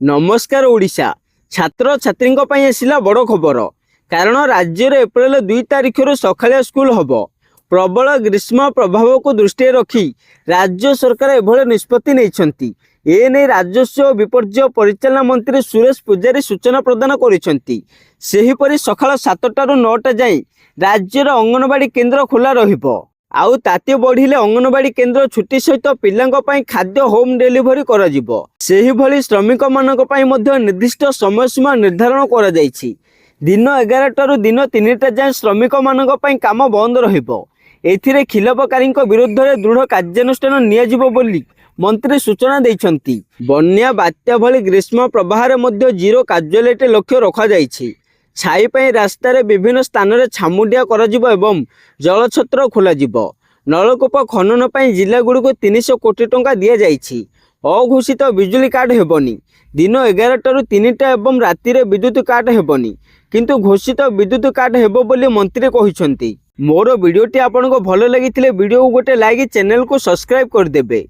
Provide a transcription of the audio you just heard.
नमस्कार ओडिशा छात्र छात्री आसला बड़ खबर कारण राज्य में एप्रिल 2 तारिख सकालिया स्कूल हम प्रबल ग्रीष्म प्रभाव को दृष्टि रखी राज्य सरकार एभली निष्पत्ति नहीं एने राजस्व और विपर्य परिचालना मंत्री सुरेश पूजारी सूचना प्रदान कर सकाल 7टा ରୁ 9टा जाए राज्यर अंगनवाड़ी केन्द्र खोला रहिबो। आउ ताती बढ़िले अंगनवाड़ी केन्द्र छुट्टी सहित पिलांक पई खाद्य होम डिलीवरी करा जिवो। सेही भली श्रमिक मानक पई मध्य निर्दिष्ट समय सीमा निर्धारण करा जायछि। दिन 11टा ରୁ दिन 3टा जाए श्रमिक मानक पई काम बंद रहिबो। एथिरे खिलापकारी विरुद्ध में दृढ़ कार्यानुष्ठान नियाजिबो बोली मंत्री सूचना दैछंती। बन्या बात्या भली ग्रीष्म प्रवाह मध्य जीरो कार्यालयटे लक्ष्य रखा जायछि। छाई पाई रास्तार विभिन्न स्थान में छामुंडिया कराजिबो एवं जलछत्र खोलाजिबो। नलकूप खनन पाई जिला गुड़ी को 300 कोटी टंका दिया जायछि। अघोषित बिजुली काट हेबनी। दिन 11टा ରୁ 3टा एवं राति रे विद्युत काट हेबनी किंतु घोषित विद्युत काट हेबो बोली मंत्री कहिसंती। मोर वीडियोटी आपनको भलो लागिथिले वीडियो को गोटे लाइक चैनल को सब्सक्राइब कर देबे।